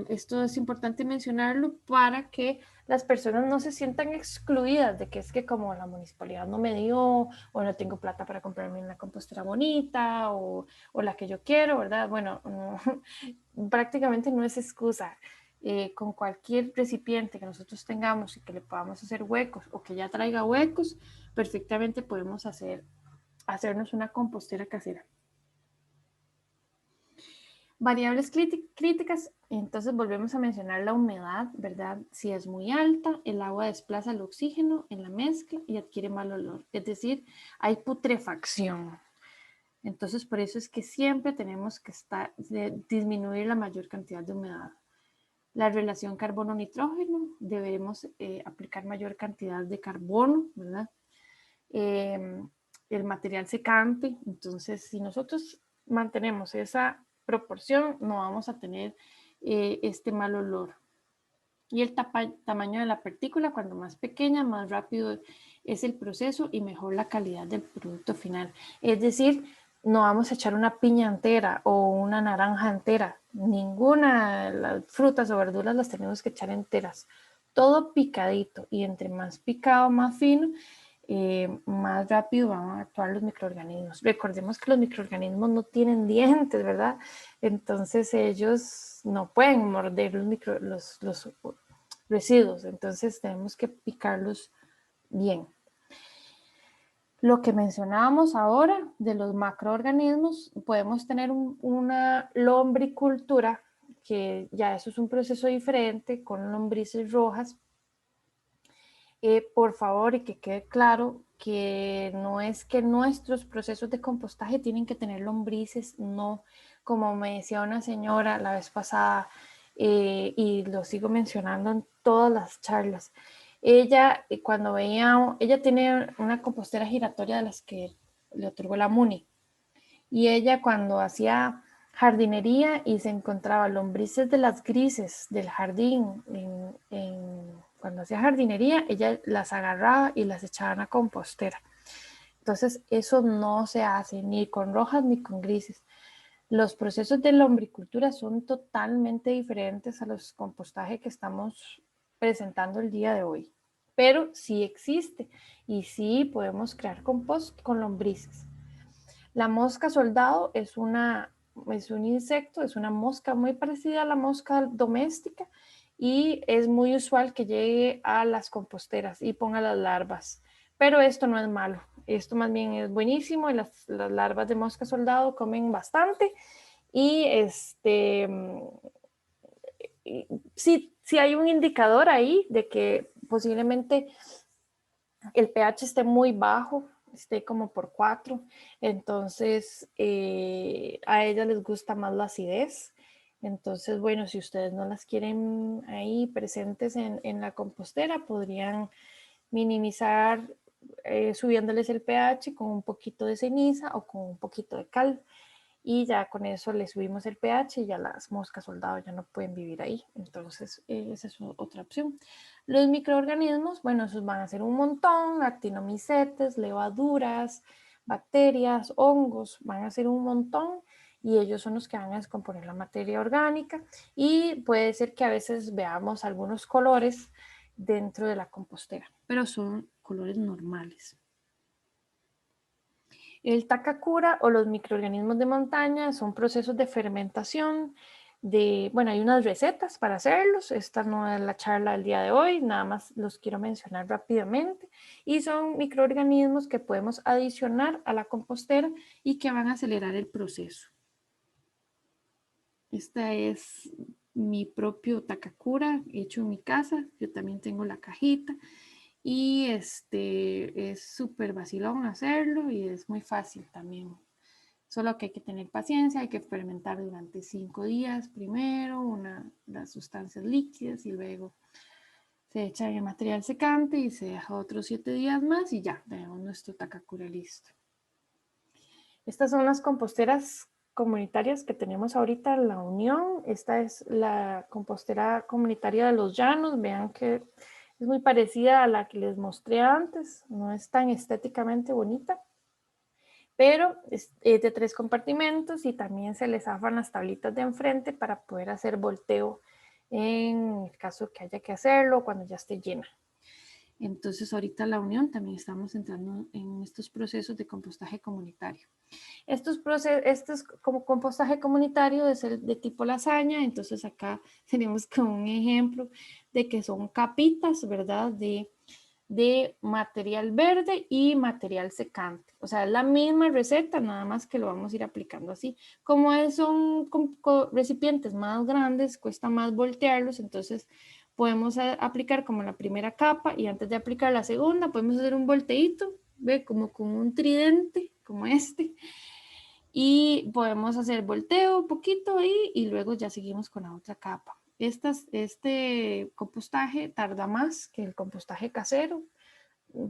[SPEAKER 1] esto es importante mencionarlo para que las personas no se sientan excluidas de que es que como la municipalidad no me dio, o no tengo plata para comprarme una compostera bonita, o la que yo quiero, ¿verdad? Bueno, prácticamente no es excusa. Con cualquier recipiente que nosotros tengamos y que le podamos hacer huecos o que ya traiga huecos, perfectamente podemos hacernos una compostera casera. Variables críticas, entonces volvemos a mencionar la humedad, ¿verdad? Si es muy alta, el agua desplaza el oxígeno en la mezcla y adquiere mal olor, es decir, hay putrefacción. Entonces, por eso es que siempre tenemos que disminuir la mayor cantidad de humedad. La relación carbono-nitrógeno, debemos aplicar mayor cantidad de carbono, ¿verdad? El material secante, entonces si nosotros mantenemos esa proporción, no vamos a tener este mal olor. Y el tamaño de la partícula, cuando más pequeña, más rápido es el proceso y mejor la calidad del producto final. Es decir, no vamos a echar una piña entera o una naranja entera. Ninguna de las frutas o verduras las tenemos que echar enteras. Todo picadito, y entre más picado, más fino, más rápido van a actuar los microorganismos. Recordemos que los microorganismos no tienen dientes, ¿verdad? Entonces ellos no pueden morder los residuos, entonces tenemos que picarlos bien. Lo que mencionábamos ahora de los macroorganismos, podemos tener una lombricultura, que ya eso es un proceso diferente con lombrices rojas. Por favor, y que quede claro que no es que nuestros procesos de compostaje tienen que tener lombrices, no, como me decía una señora la vez pasada, y lo sigo mencionando en todas las charlas. Ella, cuando veía, ella tiene una compostera giratoria de las que le otorgó la MUNI, y ella cuando hacía jardinería y se encontraba lombrices de las grises del jardín, cuando hacía jardinería, ella las agarraba y las echaba en la compostera. Entonces, eso no se hace ni con rojas ni con grises. Los procesos de lombricultura son totalmente diferentes a los compostajes que estamos presentando el día de hoy. Pero sí existe y sí podemos crear compost con lombrices. La mosca soldado es un insecto, es una mosca muy parecida a la mosca doméstica, y es muy usual que llegue a las composteras y ponga las larvas. Pero esto no es malo, esto más bien es buenísimo, y las larvas de mosca soldado comen bastante, y sí hay un indicador ahí de que posiblemente el pH esté muy bajo, esté como por 4, entonces a ellas les gusta más la acidez. Entonces, bueno, si ustedes no las quieren ahí presentes en la compostera, podrían minimizar subiéndoles el pH con un poquito de ceniza o con un poquito de cal, y ya con eso le subimos el pH y ya las moscas soldado ya no pueden vivir ahí. Entonces, esa es otra opción. Los microorganismos, bueno, esos van a ser un montón: actinomicetes, levaduras, bacterias, hongos, van a ser un montón, y ellos son los que van a descomponer la materia orgánica, y puede ser que a veces veamos algunos colores dentro de la compostera, pero son colores normales. El Takakura o los microorganismos de montaña son procesos de fermentación. Bueno, hay unas recetas para hacerlos. Esta no es la charla del día de hoy, nada más los quiero mencionar rápidamente. Y son microorganismos que podemos adicionar a la compostera y que van a acelerar el proceso. Esta es mi propio Takakura hecho en mi casa. Yo también tengo la cajita. Y es súper vacilón hacerlo y es muy fácil también. Solo que hay que tener paciencia, hay que fermentar durante 5 días primero las sustancias líquidas, y luego Se echa en el material secante y se deja otros 7 días más y ya tenemos nuestro Takakura listo. Estas son las composteras comunitarias que tenemos ahorita en la Unión. Esta es la compostera comunitaria de los Llanos. Vean que es muy parecida a la que les mostré antes. No es tan estéticamente bonita, pero es de 3 compartimentos y también se les zafan las tablitas de enfrente para poder hacer volteo en el caso que haya que hacerlo cuando ya esté llena. Entonces ahorita la Unión también estamos entrando en estos procesos de compostaje comunitario. Estos como compostaje comunitario es el de tipo lasaña, entonces acá tenemos como un ejemplo de que son capitas, ¿verdad? De material verde y material secante. O sea, es la misma receta, nada más que lo vamos a ir aplicando así. Como son recipientes más grandes, cuesta más voltearlos, entonces podemos aplicar como la primera capa y antes de aplicar la segunda podemos hacer un volteíto, ve, como con un tridente, como este. Y podemos hacer volteo un poquito ahí y luego ya seguimos con la otra capa. Este compostaje tarda más que el compostaje casero,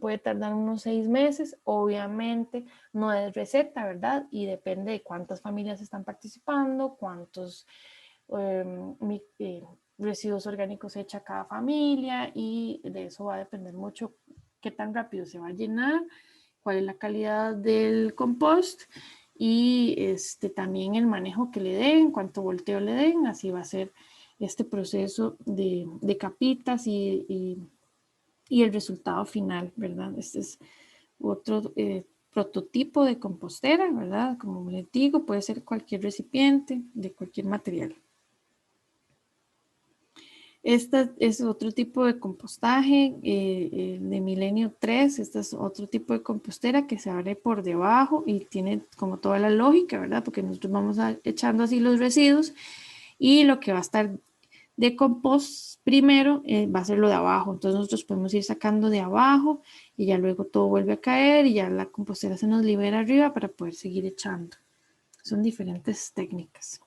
[SPEAKER 1] puede tardar unos 6 meses, obviamente no es receta, ¿verdad? Y depende de cuántas familias están participando, cuántos residuos orgánicos echa cada familia y de eso va a depender mucho qué tan rápido se va a llenar, cuál es la calidad del compost y también el manejo que le den, cuánto volteo le den, así va a ser este proceso de capitas y el resultado final, ¿verdad? Este es otro prototipo de compostera, ¿verdad? Como les digo, puede ser cualquier recipiente de cualquier material. Este es otro tipo de compostaje de Milenio 3. Este es otro tipo de compostera que se abre por debajo y tiene como toda la lógica, ¿verdad? Porque nosotros vamos echando así los residuos y lo que va a estar de compost primero va a ser lo de abajo. Entonces nosotros podemos ir sacando de abajo y ya luego todo vuelve a caer y ya la compostera se nos libera arriba para poder seguir echando. Son diferentes técnicas.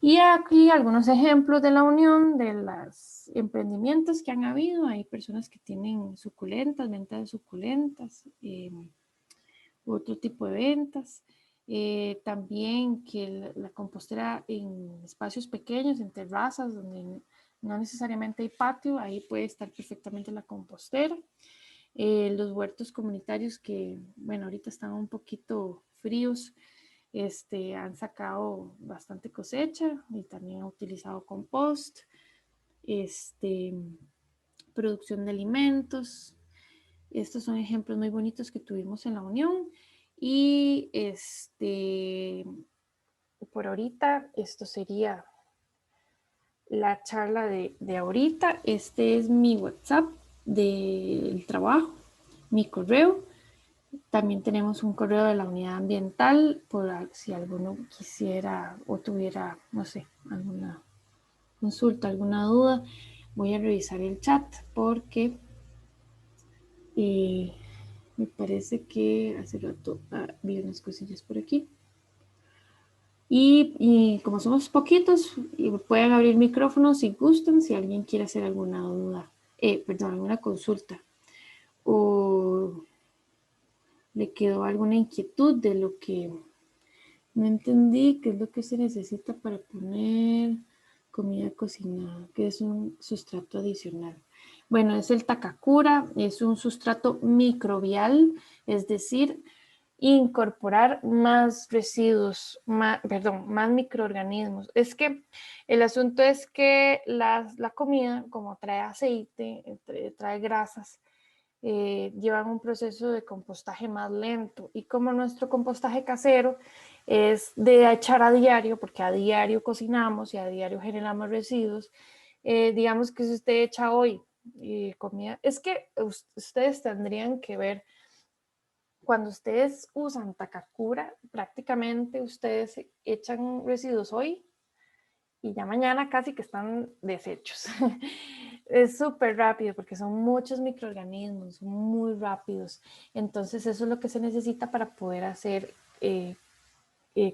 [SPEAKER 1] Y aquí algunos ejemplos de la unión de los emprendimientos que han habido. Hay personas que tienen suculentas, ventas de suculentas, otro tipo de ventas. También que la compostera en espacios pequeños, en terrazas, donde no necesariamente hay patio, ahí puede estar perfectamente la compostera. Los huertos comunitarios que, bueno, ahorita están un poquito fríos, han sacado bastante cosecha y también han utilizado compost, producción de alimentos. Estos son ejemplos muy bonitos que tuvimos en la Unión. Y por ahorita, esto sería la charla de ahorita. Este es mi WhatsApp del trabajo, mi correo. También tenemos un correo de la unidad ambiental por si alguno quisiera o tuviera, no sé, alguna consulta, alguna duda. Voy a revisar el chat porque me parece que hace rato vi unas cosillas por aquí. Y como somos poquitos, pueden abrir micrófonos si gustan, si alguien quiere hacer alguna duda, perdón, alguna consulta o le quedó alguna inquietud de lo que no entendí, qué es lo que se necesita para poner comida cocinada, que es un sustrato adicional. Bueno, es el Takakura, es un sustrato microbial, es decir, incorporar más residuos, más microorganismos. Es que el asunto es que la comida, como trae aceite, trae grasas, llevan un proceso de compostaje más lento. Y como nuestro compostaje casero es de echar a diario, porque a diario cocinamos y a diario generamos residuos, digamos que si usted echa hoy comida, es que ustedes tendrían que ver cuando ustedes usan Takakura, prácticamente ustedes echan residuos hoy y ya mañana casi que están deshechos. Es súper rápido porque son muchos microorganismos, son muy rápidos. Entonces eso es lo que se necesita para poder hacer,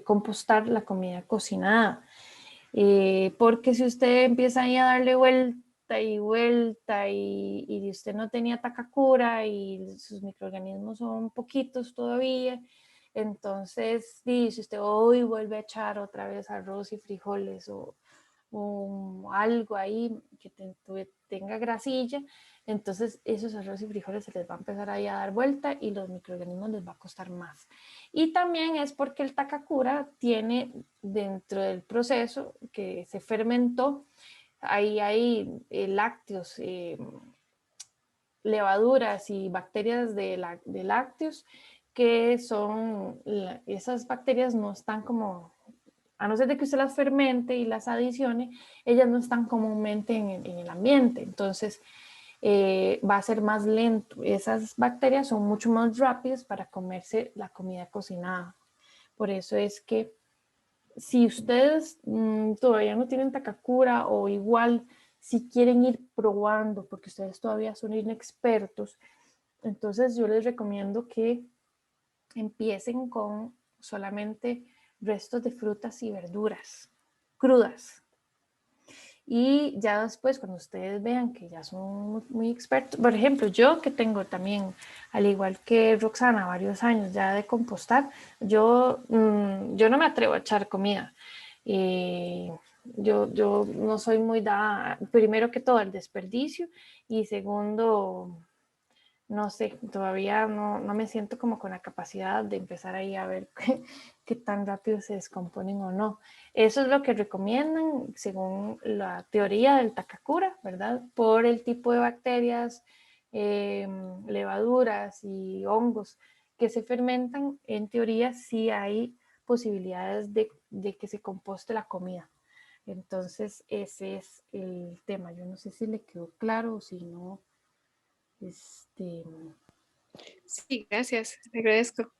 [SPEAKER 1] compostar la comida cocinada. Porque si usted empieza ahí a darle vuelta y vuelta y usted no tenía Takakura y sus microorganismos son poquitos todavía, entonces si usted hoy vuelve a echar otra vez arroz y frijoles o algo ahí que tenga grasilla, entonces esos arroz y frijoles se les va a empezar ahí a dar vuelta y los microorganismos les va a costar más. Y también es porque el Takakura tiene dentro del proceso que se fermentó, ahí hay lácteos, levaduras y bacterias de lácteos que son, esas bacterias no están como, a no ser de que usted las fermente y las adicione, ellas no están comúnmente en el ambiente, entonces va a ser más lento. Esas bacterias son mucho más rápidas para comerse la comida cocinada. Por eso es que si ustedes todavía no tienen Takakura o igual si quieren ir probando, porque ustedes todavía son inexpertos, entonces yo les recomiendo que empiecen con solamente restos de frutas y verduras crudas. Y ya después, cuando ustedes vean que ya son muy expertos, por ejemplo, yo que tengo también, al igual que Roxana, varios años ya de compostar, yo no me atrevo a echar comida. Yo no soy muy dada, primero que todo, al desperdicio y segundo, no sé, todavía no me siento como con la capacidad de empezar ahí a ver qué tan rápido se descomponen o no. Eso es lo que recomiendan según la teoría del Takakura, ¿verdad? Por el tipo de bacterias, levaduras y hongos que se fermentan, en teoría sí hay posibilidades de que se composte la comida. Entonces ese es el tema. Yo no sé si le quedó claro o si no. Este,
[SPEAKER 2] Sí, gracias, te agradezco.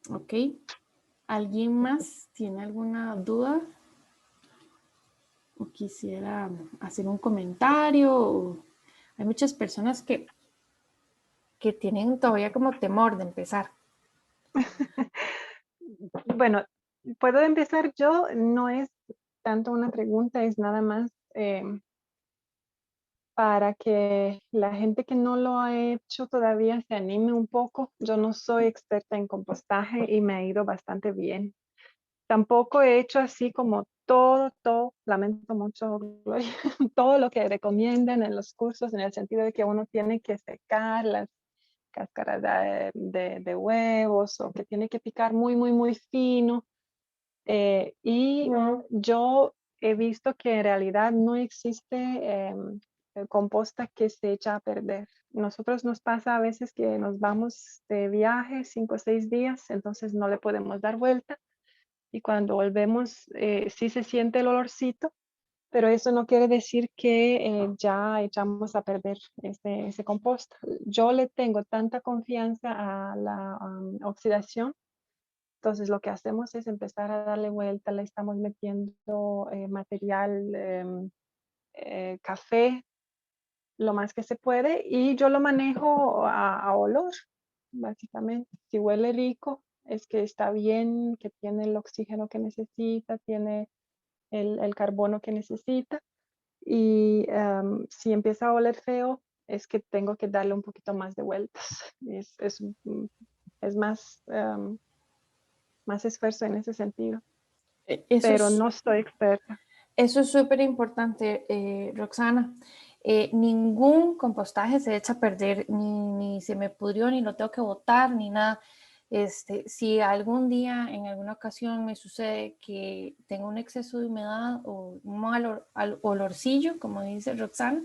[SPEAKER 1] ok. ¿Alguien más tiene alguna duda? ¿O quisiera hacer un comentario? Hay muchas personas que tienen todavía como temor de empezar.
[SPEAKER 3] Bueno, puedo empezar yo, no es tanto una pregunta, es nada más para que la gente que no lo ha hecho todavía se anime un poco. Yo no soy experta en compostaje y me ha ido bastante bien. Tampoco he hecho así como todo, lamento mucho, Gloria, todo lo que recomiendan en los cursos, en el sentido de que uno tiene que secar las cáscaras de huevos o que tiene que picar muy fino. Y yo he visto que en realidad no existe composta que se echa a perder. Nosotros nos pasa a veces que nos vamos de viaje 5 o 6 días, entonces no le podemos dar vuelta y cuando volvemos sí se siente el olorcito, pero eso no quiere decir que ya echamos a perder ese compost. Yo le tengo tanta confianza a la oxidación, entonces lo que hacemos es empezar a darle vuelta, le estamos metiendo material, café, lo más que se puede, y yo lo manejo a olor, básicamente. Si huele rico, es que está bien, que tiene el oxígeno que necesita, tiene el carbono que necesita. Y si empieza a oler feo, es que tengo que darle un poquito más de vueltas. Es más esfuerzo en ese sentido,
[SPEAKER 1] Eso
[SPEAKER 3] pero
[SPEAKER 1] es
[SPEAKER 3] no soy experta.
[SPEAKER 1] Eso es súper importante, Roxana. Ningún compostaje se echa a perder, ni se me pudrió, ni lo tengo que botar, ni nada. Si algún día, en alguna ocasión me sucede que tengo un exceso de humedad o un mal olorcillo, como dice Roxana,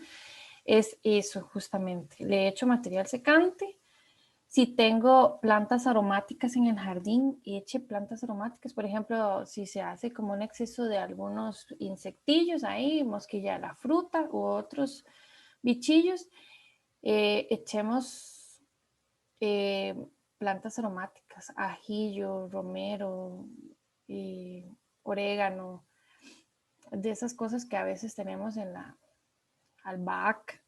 [SPEAKER 1] es eso justamente. Le echo material secante. Si tengo plantas aromáticas en el jardín, eche plantas aromáticas. Por ejemplo, si se hace como un exceso de algunos insectillos ahí, mosquilla de la fruta u otros bichillos, echemos eh, plantas aromáticas, ajillo, romero, orégano, de esas cosas que a veces tenemos en la albahaca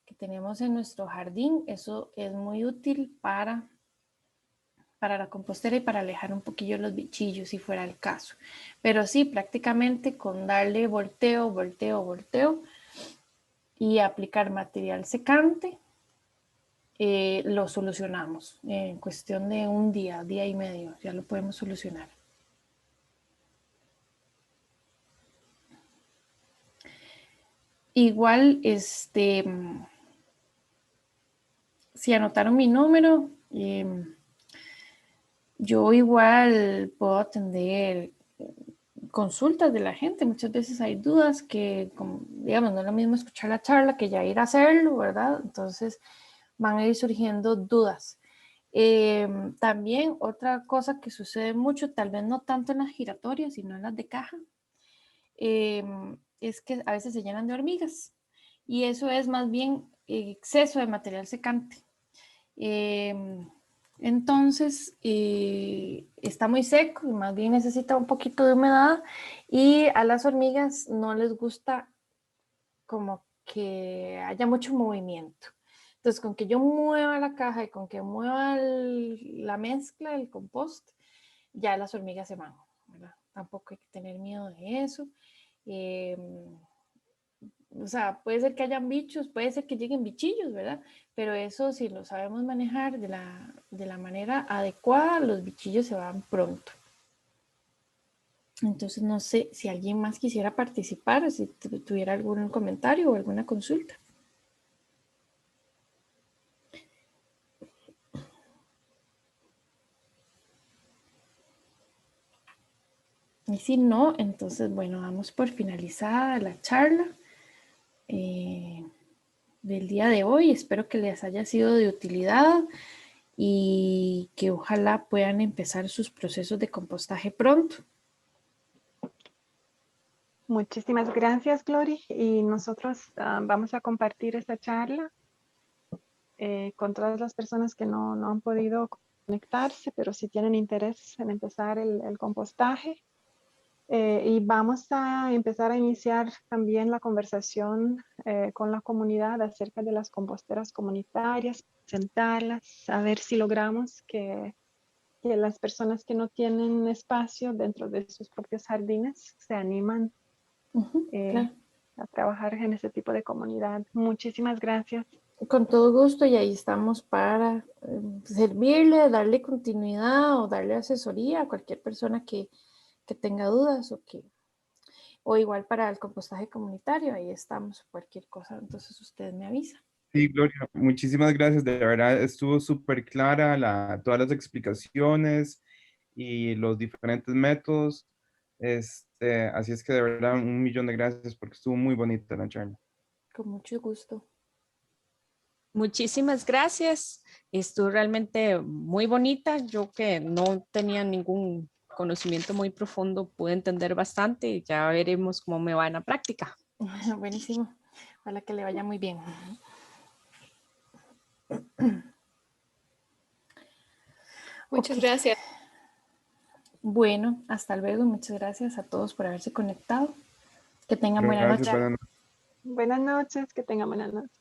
[SPEAKER 1] que tenemos en nuestro jardín. Eso es muy útil para para la compostera y para alejar un poquillo los bichillos si fuera el caso. Pero sí, prácticamente con darle volteo, volteo, volteo y aplicar material secante, lo solucionamos en cuestión de un día, día y medio, ya lo podemos solucionar. Igual, si anotaron mi número, yo igual puedo atender consultas de la gente. Muchas veces hay dudas que, digamos, no es lo mismo escuchar la charla que ya ir a hacerlo, ¿verdad? Entonces van a ir surgiendo dudas. También otra cosa que sucede mucho, tal vez no tanto en las giratorias, sino en las de caja, es que a veces se llenan de hormigas y eso es más bien exceso de material secante. Entonces está muy seco y más bien necesita un poquito de humedad y a las hormigas no les gusta como que haya mucho movimiento. Entonces con que yo mueva la caja y con que mueva la mezcla, el compost, ya las hormigas se van, ¿verdad? Tampoco hay que tener miedo de eso. O sea, puede ser que hayan bichos, puede ser que lleguen bichillos, ¿verdad? Pero eso, si lo sabemos manejar de la manera adecuada, los bichillos se van pronto. Entonces, no sé si alguien más quisiera participar, si tuviera algún comentario o alguna consulta. Y si no, entonces, bueno, damos por finalizada la charla del día de hoy. Espero que les haya sido de utilidad y que ojalá puedan empezar sus procesos de compostaje pronto.
[SPEAKER 3] Muchísimas gracias, Glory. Y nosotros vamos a compartir esta charla con todas las personas que no han podido conectarse, pero si tienen interés en empezar el compostaje. Y vamos a empezar a iniciar también la conversación con la comunidad acerca de las composteras comunitarias, sentarlas, a ver si logramos que las personas que no tienen espacio dentro de sus propios jardines se animan
[SPEAKER 1] Claro.
[SPEAKER 3] a trabajar en ese tipo de comunidad. Muchísimas gracias.
[SPEAKER 1] Con todo gusto, y ahí estamos para servirle, darle continuidad o darle asesoría a cualquier persona que tenga dudas o igual para el compostaje comunitario, ahí estamos, cualquier cosa, entonces usted me avisa.
[SPEAKER 4] Sí, Gloria, muchísimas gracias. De verdad estuvo súper clara todas las explicaciones y los diferentes métodos. Así es que de verdad un millón de gracias porque estuvo muy bonita la charla.
[SPEAKER 1] Con mucho gusto.
[SPEAKER 5] Muchísimas gracias. Estuvo realmente muy bonita. Yo que no tenía ningún conocimiento muy profundo, pude entender bastante y ya veremos cómo me va en la práctica.
[SPEAKER 1] Buenísimo. Ojalá que le vaya muy bien.
[SPEAKER 2] Muchas gracias.
[SPEAKER 1] Bueno, hasta luego. Muchas gracias a todos por haberse conectado. Que tengan buena
[SPEAKER 4] Gracias,
[SPEAKER 1] noche.
[SPEAKER 4] buenas noches.
[SPEAKER 3] Buenas noches, que tengan buenas noches.